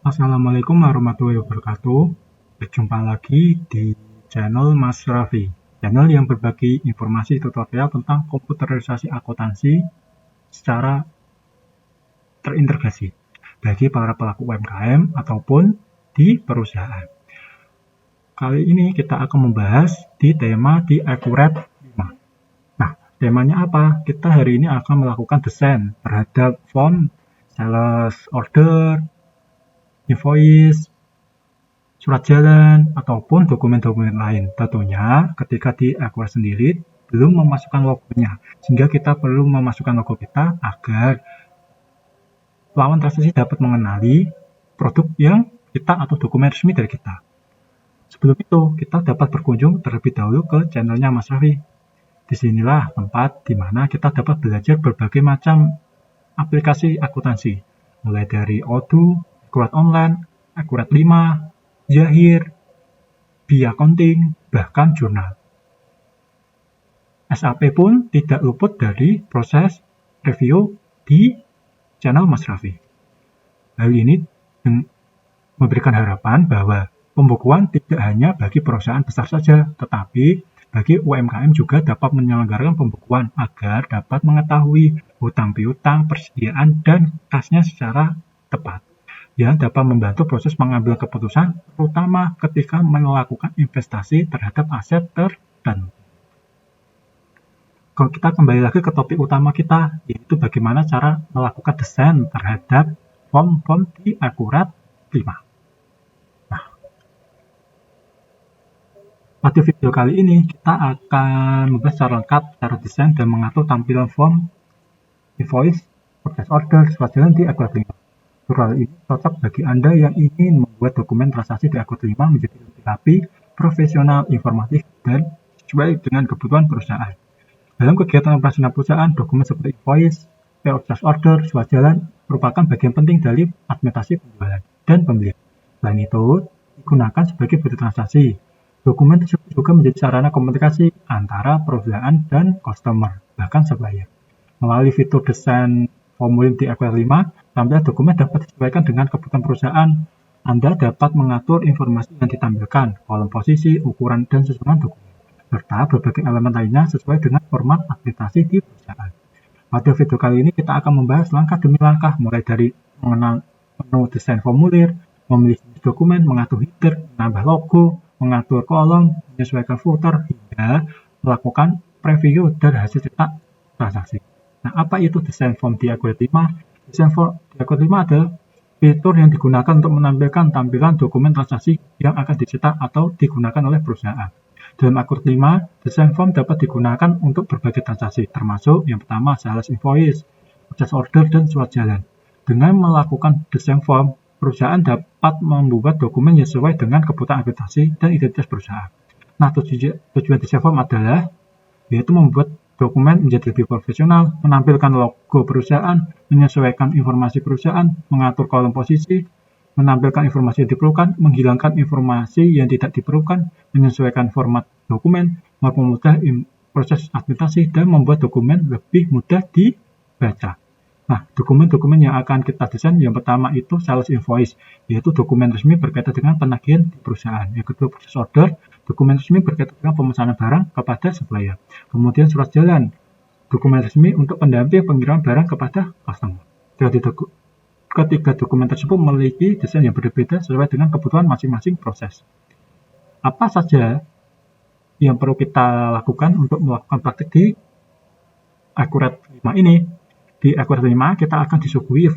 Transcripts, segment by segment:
Assalamualaikum warahmatullahi wabarakatuh. Berjumpa lagi di channel Mas Raffi, channel yang berbagi informasi tutorial tentang komputerisasi akuntansi secara terintegrasi bagi para pelaku UMKM ataupun di perusahaan. Kali ini kita akan membahas di tema di Accurate 5. Nah, temanya apa? Kita hari ini akan melakukan desain terhadap form sales order, invoice, surat jalan, ataupun dokumen-dokumen lain. Tentunya ketika di Accurate sendiri belum memasukkan logonya, sehingga kita perlu memasukkan logo kita agar lawan transaksi dapat mengenali produk yang kita atau dokumen resmi dari kita. Sebelum itu, kita dapat berkunjung terlebih dahulu ke channelnya Mas Raffi. Disinilah tempat di mana kita dapat belajar berbagai macam aplikasi akuntansi, mulai dari Odoo, Accurate Online, Accurate 5, Zahir, Accounting, bahkan jurnal. SAP pun tidak luput dari proses review di channel Mas Raffi. Hal ini memberikan harapan bahwa pembukuan tidak hanya bagi perusahaan besar saja, tetapi bagi UMKM juga dapat menyelenggarakan pembukuan agar dapat mengetahui hutang piutang, persediaan, dan kasnya secara tepat, yang dapat membantu proses mengambil keputusan, terutama ketika melakukan investasi terhadap aset tertentu. Kalau kita kembali lagi ke topik utama kita, yaitu bagaimana cara melakukan desain terhadap form-form di Accurate 5. Nah, pada video kali ini kita akan membahas secara lengkap cara desain dan mengatur tampilan form invoice, purchase order, surat jalan di Accurate 5. Tutorial ini cocok bagi Anda yang ingin membuat dokumen transaksi di Accurate 5 menjadi lebih rapi, profesional, informatif, dan sesuai dengan kebutuhan perusahaan. Dalam kegiatan operasional perusahaan, dokumen seperti invoice, purchase order, surat jalan merupakan bagian penting dari administrasi penjualan dan pembelian. Selain itu, digunakan sebagai bukti transaksi. Dokumen tersebut juga menjadi sarana komunikasi antara perusahaan dan customer, bahkan supplier. Melalui fitur desain formulir di Accurate 5, tampilan dokumen dapat disesuaikan dengan kebutuhan perusahaan. Anda dapat mengatur informasi yang ditampilkan, kolom posisi, ukuran, dan susunan dokumen, serta berbagai elemen lainnya sesuai dengan format administrasi di perusahaan. Pada video kali ini kita akan membahas langkah demi langkah, mulai dari mengenal menu desain formulir, memilih jenis dokumen, mengatur header, menambah logo, mengatur kolom, menyesuaikan footer, hingga melakukan preview dan hasil cetak transaksi. Nah, apa itu desain form di Accurate 5? Desain form di Accurate 5 adalah fitur yang digunakan untuk menampilkan tampilan dokumen transaksi yang akan dicetak atau digunakan oleh perusahaan. Dalam Accurate 5, desain form dapat digunakan untuk berbagai transaksi, termasuk yang pertama sales invoice, purchase order, dan surat jalan. Dengan melakukan desain form, perusahaan dapat membuat dokumen yang sesuai dengan kebutuhan administrasi dan identitas perusahaan. Nah, tujuan desain form adalah yaitu membuat dokumen menjadi lebih profesional, menampilkan logo perusahaan, menyesuaikan informasi perusahaan, mengatur kolom posisi, menampilkan informasi yang diperlukan, menghilangkan informasi yang tidak diperlukan, menyesuaikan format dokumen, mempermudah proses administrasi, dan membuat dokumen lebih mudah dibaca. Nah, dokumen-dokumen yang akan kita desain yang pertama itu sales invoice, yaitu dokumen resmi berkaitan dengan penagihan di perusahaan. Yang kedua, purchase order, dokumen resmi berkaitan dengan pemesanan barang kepada supplier. Kemudian surat jalan, dokumen resmi untuk pendamping pengiriman barang kepada customer. Ketiga dokumen tersebut memiliki desain yang berbeda sesuai dengan kebutuhan masing-masing proses. Apa saja yang perlu kita lakukan untuk melakukan praktik di Accurate 5 ini? Di Accurate 5 kita akan disuguhi 6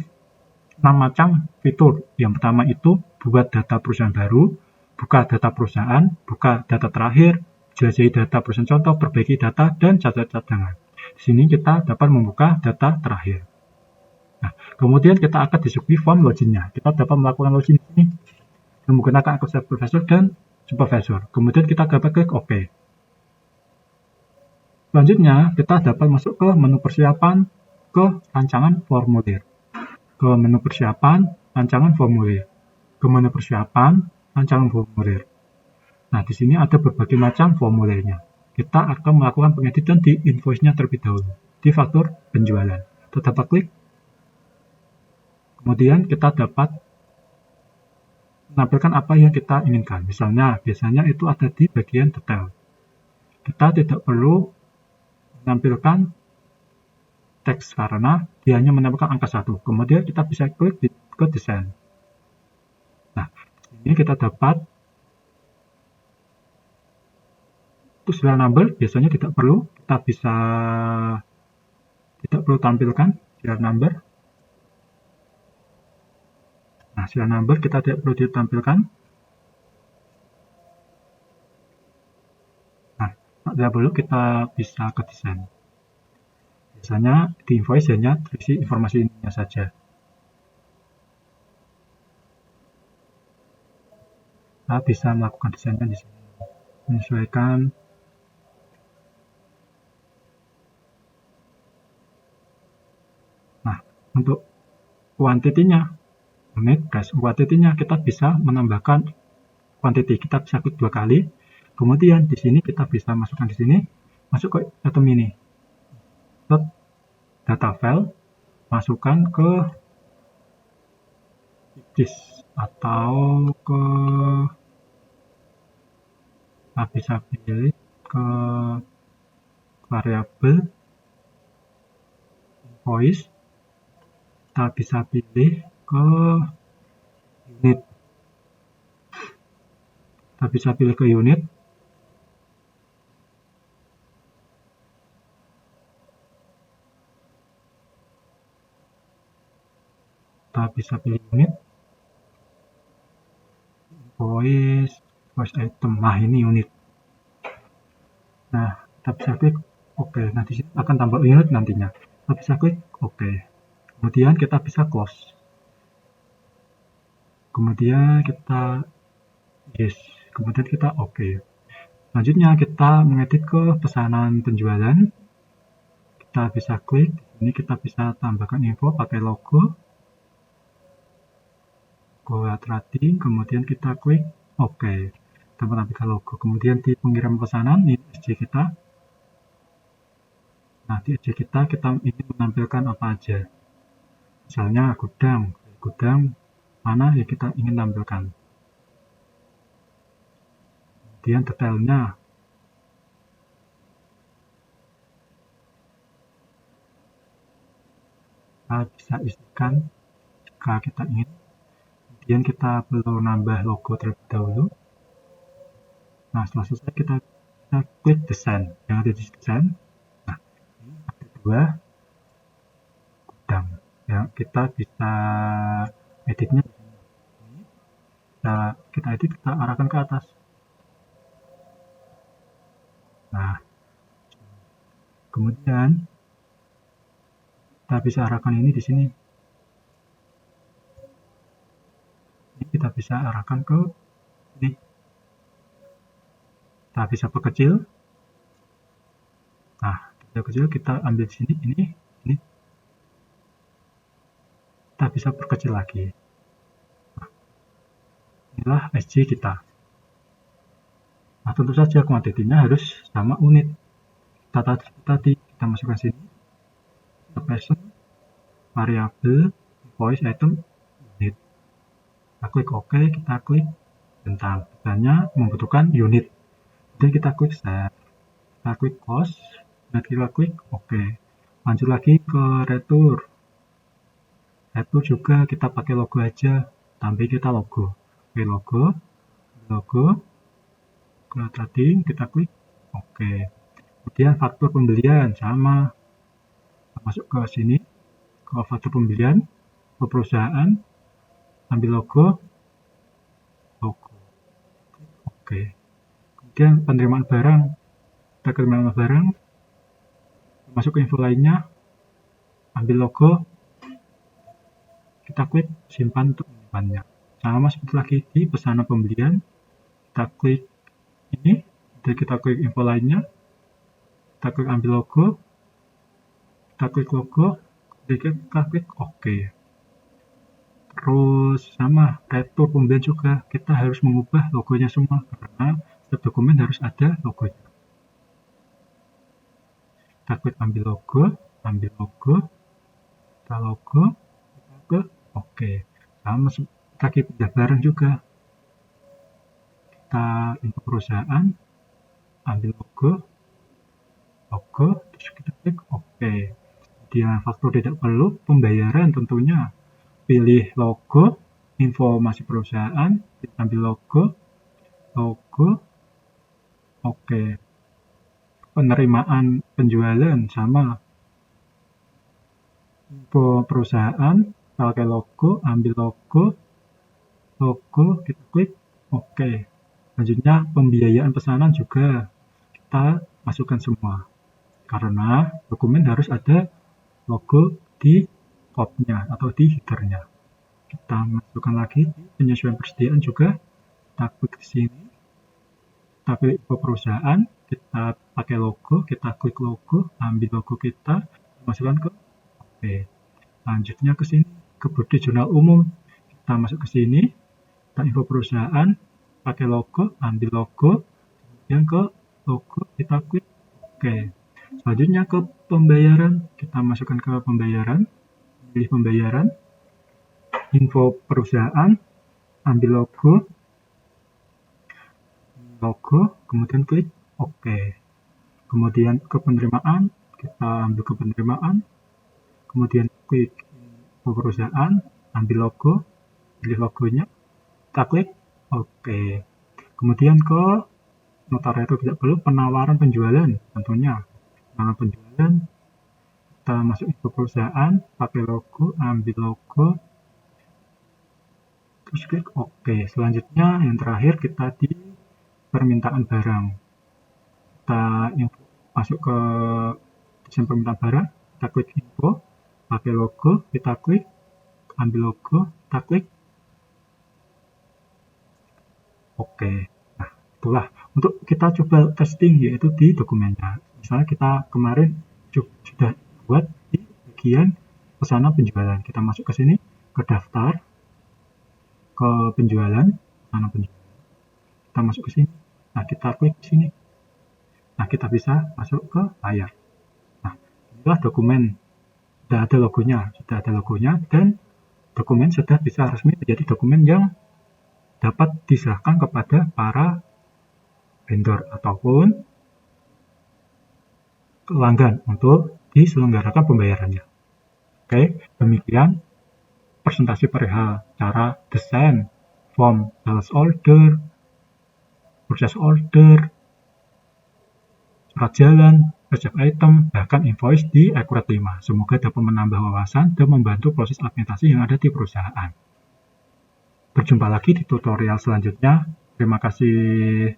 macam fitur. Yang pertama itu buat data perusahaan baru, buka data perusahaan, buka data terakhir, jelajahi data perusahaan contoh, perbaiki data, dan catat cadangan. Di sini kita dapat membuka data terakhir. Nah, kemudian kita akan disuguhi form loginnya. Kita dapat melakukan login di sini menggunakan akun supervisor dan supervisor. Kemudian kita dapat klik OK. Selanjutnya, kita dapat masuk ke menu persiapan, ke rancangan formulir. Ke menu persiapan, rancangan formulir. Ke menu persiapan, rancangan formulir. Nah, di sini ada berbagai macam formulirnya. Kita akan melakukan pengeditan di invoice-nya terlebih dahulu, di faktur penjualan. Kita dapat klik. Kemudian kita dapat menampilkan apa yang kita inginkan. Misalnya, biasanya itu ada di bagian detail. Kita tidak perlu menampilkan teks karena dia hanya menampilkan angka 1. Kemudian kita bisa klik ke desain. Nah, ini kita dapat untuk serial number biasanya tidak perlu, kita bisa tidak perlu tampilkan serial number. Nah, serial number kita tidak perlu ditampilkan. Nah, tidak perlu, kita bisa ke desain. Biasanya di invoice hanya terisi informasi ininya saja. Kita bisa melakukan desainnya di sini. Menyesuaikan. Nah, untuk quantity-nya, unit plus quantity-nya kita bisa menambahkan quantity. Kita bisa klik 2 kali. Kemudian di sini kita bisa masukkan di sini, masuk ke item ini. Data file, masukkan ke disk atau ke bisa pilih ke variabel invoice, kita bisa pilih ke unit, kita bisa pilih ke unit. Kita bisa pilih unit, invoice item. Nah, ini unit. Nah, kita bisa klik OK. Nah, di sini akan tambah unit nantinya. Kita bisa klik OK. Kemudian kita bisa close. Kemudian kita yes. Kemudian kita OK. Selanjutnya kita mengedit ke pesanan penjualan. Kita bisa klik. Ini kita bisa tambahkan info pakai logo. Trading, kemudian kita klik OK. Kita menampilkan logo. Kemudian di pengirim pesanan, ini SJ kita. Nah, di SJ kita ingin menampilkan apa aja. Misalnya gudang mana yang kita ingin tampilkan. Kemudian detailnya. Kita bisa isikan jika kita ingin. Kemudian kita perlu nambah logo terlebih dahulu. Nah, setelah selesai kita klik desain. Yang ada di desain. Nah, ini ada 2 gudang. Ya, kita bisa editnya di sini. Kita edit, kita arahkan ke atas. Nah, kemudian kita bisa arahkan ini di sini. Ini kita bisa arahkan ke ini. Kita bisa perkecil. Nah, kecil kita ambil di sini, ini. Kita bisa perkecil lagi. Nah, inilah SJ kita. Nah, tentu saja kuantitinya harus sama unit. Tadi kita masukkan sini. Person, variabel, invoice, item, unit. Kita klik OK, kita klik bentang. Betulnya membutuhkan unit. Kemudian kita klik save. Kita klik close. Dan kita klik OK. Lanjut lagi ke retur. Retur juga kita pakai logo aja. Tambah kita logo. Oke, logo. Kalau tadi kita klik OK. Kemudian faktur pembelian sama. Masuk ke sini, ke faktur pembelian, ke perusahaan, ambil logo. Oke. Kemudian penerimaan barang, kita ke penerimaan barang, masuk ke info lainnya, ambil logo, kita klik simpan untuk menyimpannya. Sama seperti lagi di pesanan pembelian, kita klik ini, dan kita klik info lainnya, kita klik ambil logo, kita klik logo, kita klik OK. Terus sama retur pembelian juga, kita harus mengubah logonya semua karena setiap dokumen harus ada logonya. Kita klik ambil logo, kita logo, kita klik OK. Sama lagi pindah barang juga, kita info perusahaan, ambil logo, terus kita klik OK. Kemudian faktur tidak perlu, pembayaran tentunya, pilih logo, informasi perusahaan, ambil logo, OK. Penerimaan penjualan sama, info perusahaan, pakai logo, ambil logo, kita klik OK. Selanjutnya pembiayaan pesanan juga kita masukkan semua, karena dokumen harus ada logo di top-nya atau di header-nya. Kita masukkan lagi penyesuaian persediaan juga, kita klik di sini, kita pilih info perusahaan, kita pakai logo, kita klik logo, ambil logo kita, masukkan ke OK. Lanjutnya ke sini, ke body jurnal umum, kita masuk ke sini, kita info perusahaan, pakai logo, ambil logo, kemudian ke logo kita klik OK. Selanjutnya ke pembayaran, kita masukkan ke pembayaran, pilih pembayaran, info perusahaan, ambil logo, kemudian klik OK. Kemudian ke penerimaan, kita ambil ke penerimaan, kemudian klik info perusahaan, ambil logo, pilih logonya, kita klik OK. Kemudian ke notario itu tidak perlu, penawaran penjualan tentunya. Penawaran penjualan, kita masuk info perusahaan, pakai logo, ambil logo, terus klik OK. Selanjutnya yang terakhir kita di permintaan barang. Kita masuk ke desain permintaan barang, kita klik info, pakai logo, kita klik, ambil logo, kita klik OK. Nah, itulah untuk kita coba testing, yaitu di dokumennya. Misalnya kita kemarin sudah buat di bagian pesanan penjualan. Kita masuk ke sini, ke daftar, ke penjualan, pesanan penjualan. Kita masuk ke sini. Nah, kita klik di sini. Nah, kita bisa masuk ke layar. Nah, inilah dokumen. Sudah ada logonya, dan dokumen sudah bisa resmi menjadi dokumen yang dapat diserahkan kepada para vendor ataupun pelanggan untuk diselenggarakan pembayarannya. Oke, demikian presentasi perihal cara desain form sales order, purchase order, surat jalan, receipt item, bahkan invoice di Accurate 5. Semoga dapat menambah wawasan dan membantu proses administrasi yang ada di perusahaan. Berjumpa lagi di tutorial selanjutnya. Terima kasih.